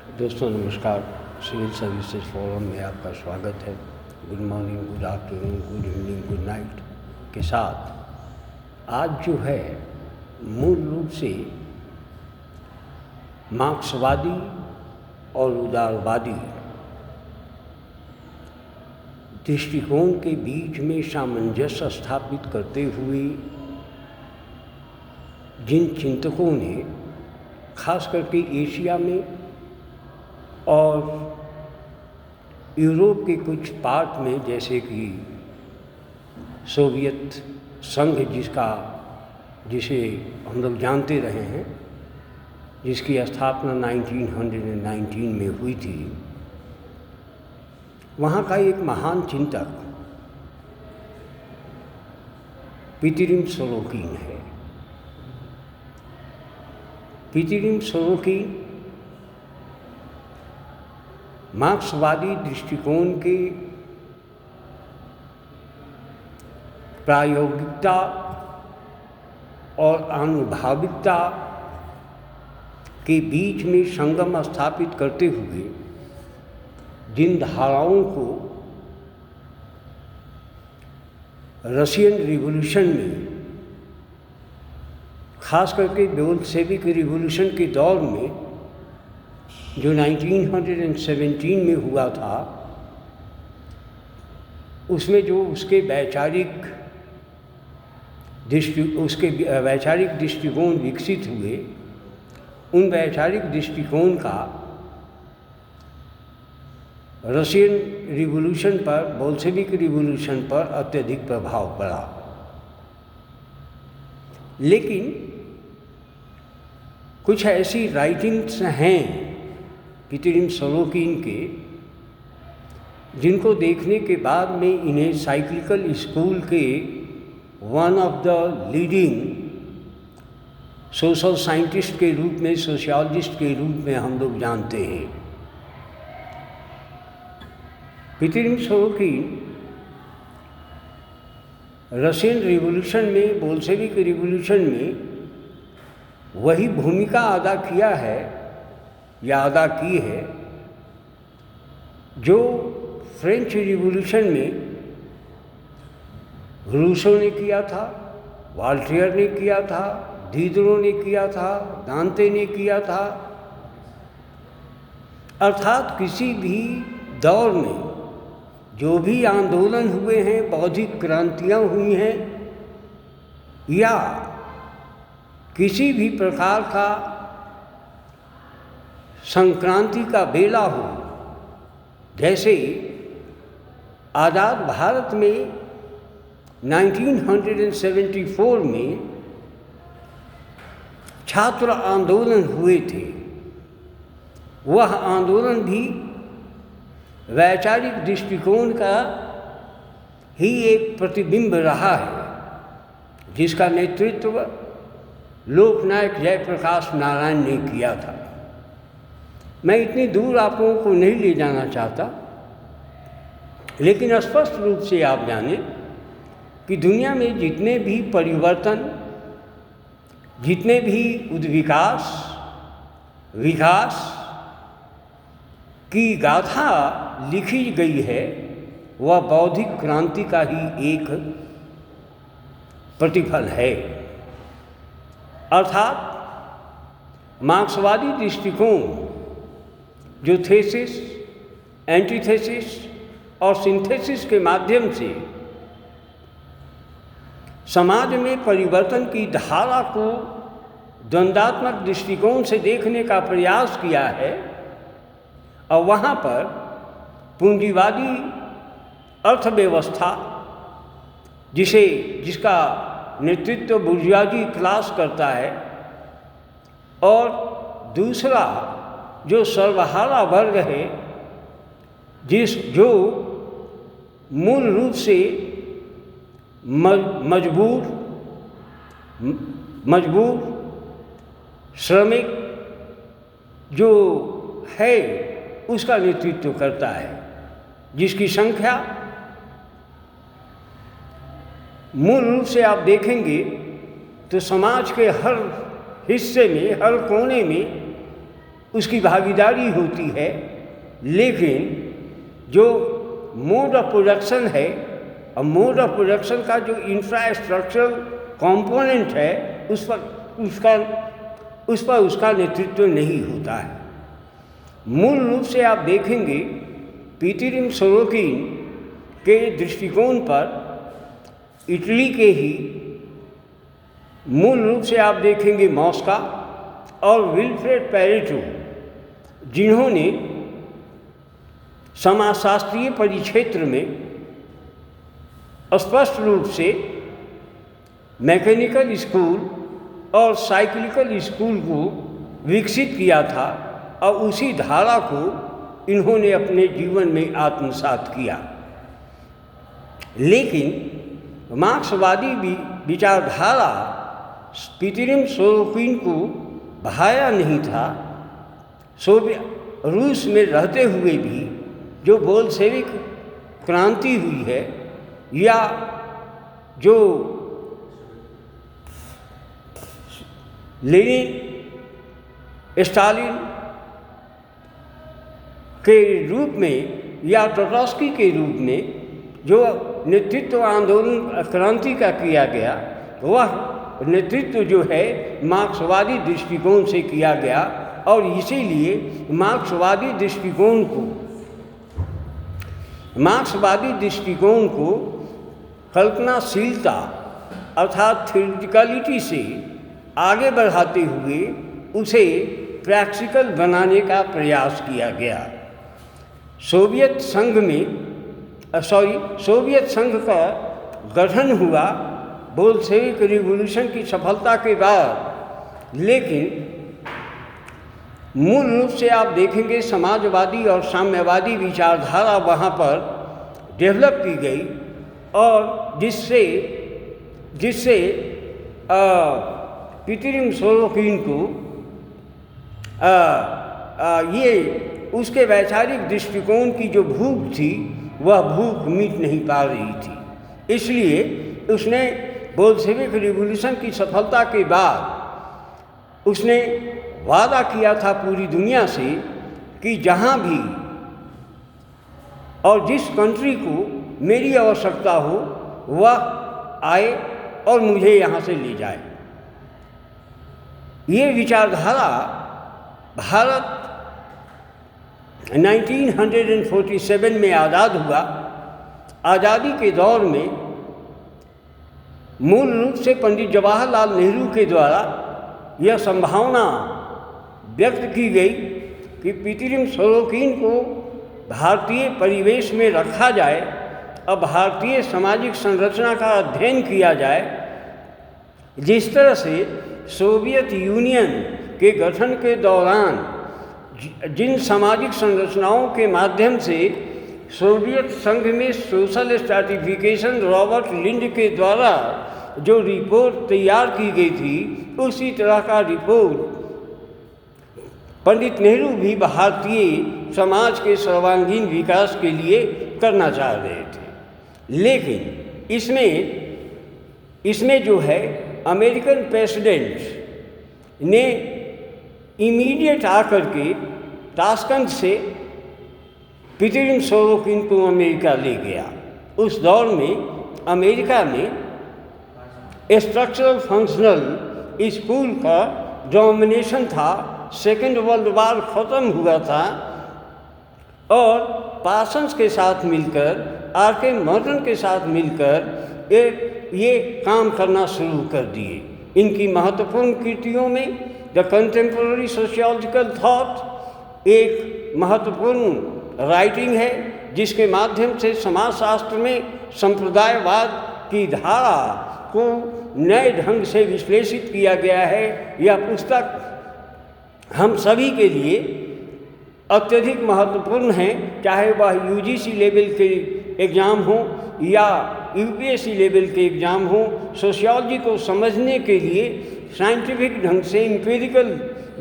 दोस्तों नमस्कार। Civil services forum में आपका स्वागत है। Good morning, good afternoon, good evening, good night के साथ आज जो है मूल रूप से मार्क्सवादी और उदारवादी दृष्टिकोण के बीच में सामंजस्य स्थापित करते हुए जिन चिंतकों ने खास करके एशिया में और यूरोप के कुछ पार्ट में, जैसे कि सोवियत संघ जिसे हम लोग जानते रहे हैं, जिसकी स्थापना 1919 में हुई थी, वहाँ का एक महान चिंतक पीतरिम सोरोकिन है। पीतरिम सोरोकिन मार्क्सवादी दृष्टिकोण के प्रायोगिकता और आनुभाविकता के बीच में संगम स्थापित करते हुए जिन धाराओं को रशियन रिवॉल्यूशन में, खास करके बोल्शेविक रिवॉल्यूशन के दौर में जो 1917 में हुआ था, उसमें जो उसके वैचारिक दृष्टिकोण विकसित हुए, उन वैचारिक दृष्टिकोण का रशियन रिवॉल्यूशन पर, बोल्शेविक रिवॉल्यूशन पर अत्यधिक प्रभाव पड़ा। लेकिन कुछ ऐसी राइटिंग्स हैं पीतरिम सोरोकिन के, जिनको देखने के बाद में इन्हें साइक्लिकल स्कूल के one of the leading social scientist के रूप में, सोशियोलॉजिस्ट के रूप में हम लोग जानते हैं। पीतरिम सोरोकिन रशियन रिवॉल्यूशन में, बोल्शेविक रिवॉल्यूशन में वही भूमिका अदा किया है या अदा की है जो फ्रेंच रिवॉल्यूशन में रूसो ने किया था, वॉल्टेयर ने किया था, दीदरो ने किया था, दांते ने किया था। अर्थात किसी भी दौर में जो भी आंदोलन हुए हैं, बौद्धिक क्रांतियाँ हुई हैं, या किसी भी प्रकार का संक्रांति का बेला हो, जैसे आज़ाद भारत में 1974 में छात्र आंदोलन हुए थे, वह आंदोलन भी वैचारिक दृष्टिकोण का ही एक प्रतिबिंब रहा है, जिसका नेतृत्व लोकनायक जयप्रकाश नारायण ने किया था। मैं इतनी दूर आप लोगों को नहीं ले जाना चाहता, लेकिन स्पष्ट रूप से आप जानें कि दुनिया में जितने भी परिवर्तन, जितने भी विकास की गाथा लिखी गई है, वह बौद्धिक क्रांति का ही एक प्रतिफल है। अर्थात मार्क्सवादी दृष्टिकोण जो थेसिस, एंटीथेसिस और सिंथेसिस के माध्यम से समाज में परिवर्तन की धारा को द्वंद्वात्मक दृष्टिकोण से देखने का प्रयास किया है, और वहाँ पर पूंजीवादी अर्थव्यवस्था, जिसका नेतृत्व बुर्जुआजी क्लास करता है, और दूसरा जो सर्वहारा वर्ग है, जो मूल रूप से मजबूर श्रमिक जो है, उसका नेतृत्व करता है, जिसकी संख्या मूल रूप से आप देखेंगे तो समाज के हर हिस्से में, हर कोने में उसकी भागीदारी होती है, लेकिन जो मोड ऑफ प्रोडक्शन है और मोड ऑफ प्रोडक्शन का जो इंफ्रास्ट्रक्चरल कंपोनेंट है उस पर उसका नेतृत्व नहीं होता है। मूल रूप से आप देखेंगे पीतरिम सोरोकिन के दृष्टिकोण पर इटली के ही मूल रूप से आप देखेंगे मॉस्का और विल्फ्रेड पेरेटो, जिन्होंने समाजशास्त्रीय परिक्षेत्र में स्पष्ट रूप से मैकेनिकल स्कूल और साइक्लिकल स्कूल को विकसित किया था और उसी धारा को इन्होंने अपने जीवन में आत्मसात किया। लेकिन मार्क्सवादी विचारधारा पीतरिम सोरोकिन को भाया नहीं था। रूस में रहते हुए भी जो बोल्शेविक क्रांति हुई है या जो लेनिन स्टालिन के रूप में या ट्रोट्स्की के रूप में जो नेतृत्व आंदोलन क्रांति का किया गया, वह नेतृत्व जो है मार्क्सवादी दृष्टिकोण से किया गया और इसीलिए मार्क्सवादी दृष्टिकोण को कल्पनाशीलता अर्थात थ्योरेटिकलिटी से आगे बढ़ाते हुए उसे प्रैक्टिकल बनाने का प्रयास किया गया। सोवियत संघ का गठन हुआ बोल्शेविक रिवॉल्यूशन की सफलता के बाद, लेकिन मूल रूप से आप देखेंगे समाजवादी और साम्यवादी विचारधारा वहाँ पर डेवलप की गई और जिससे पीतरिम सोरोकिन को ये उसके वैचारिक दृष्टिकोण की जो भूख थी वह भूख मीट नहीं पा रही थी। इसलिए उसने बोल्शेविक रिवॉल्यूशन की सफलता के बाद उसने वादा किया था पूरी दुनिया से कि जहाँ भी और जिस कंट्री को मेरी आवश्यकता हो वह आए और मुझे यहाँ से ले जाए। ये विचारधारा भारत 1947 में आज़ाद हुआ। आज़ादी के दौर में मूल रूप से पंडित जवाहरलाल नेहरू के द्वारा यह संभावना व्यक्त की गई कि पीतरिम सोरोकिन को भारतीय परिवेश में रखा जाए और भारतीय सामाजिक संरचना का अध्ययन किया जाए। जिस तरह से सोवियत यूनियन के गठन के दौरान जिन सामाजिक संरचनाओं के माध्यम से सोवियत संघ में सोशल स्ट्रैटिफिकेशन रॉबर्ट लिंड के द्वारा जो रिपोर्ट तैयार की गई थी, उसी तरह का रिपोर्ट पंडित नेहरू भी भारतीय समाज के सर्वांगीण विकास के लिए करना चाह रहे थे। लेकिन इसमें जो है अमेरिकन प्रेसिडेंट ने इमीडिएट आकर के ताशकंद से पीतरिम सोरोकिन को अमेरिका ले गया। उस दौर में अमेरिका में स्ट्रक्चरल फंक्शनल स्कूल का डोमिनेशन था। सेकेंड वर्ल्ड वार ख़त्म हुआ था और पार्सन्स के साथ मिलकर, आर.के. मॉर्टन के साथ मिलकर ये काम करना शुरू कर दिए। इनकी महत्वपूर्ण कृतियों में द कंटेम्पोररी सोशियोलॉजिकल थॉट एक महत्वपूर्ण राइटिंग है, जिसके माध्यम से समाजशास्त्र में संप्रदायवाद की धारा को नए ढंग से विश्लेषित किया गया है। यह पुस्तक हम सभी के लिए अत्यधिक महत्वपूर्ण है, चाहे वह यूजीसी लेवल के एग्ज़ाम हो या यूपीएससी लेवल के एग्ज़ाम हो। सोशियोलॉजी को समझने के लिए साइंटिफिक ढंग से, एम्पिरिकल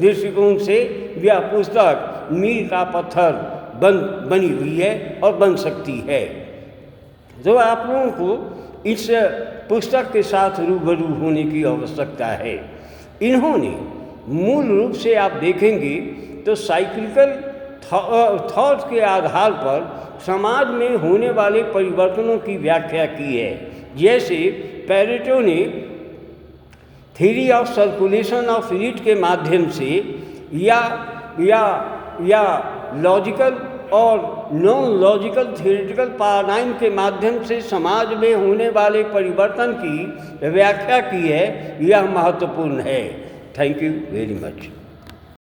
दृष्टिकोण से यह पुस्तक मील का पत्थर बनी हुई है और बन सकती है। तो आप लोगों को इस पुस्तक के साथ रूबरू होने की आवश्यकता है। इन्होंने मूल रूप से आप देखेंगे तो साइक्लिकल थॉट के आधार पर समाज में होने वाले परिवर्तनों की व्याख्या की है। जैसे पेरेटो ने theory of circulation of heat के माध्यम से या लॉजिकल और नॉन लॉजिकल थ्योरेटिकल पैराडाइम के माध्यम से समाज में होने वाले परिवर्तन की व्याख्या की है। यह महत्वपूर्ण है। Thank you very much.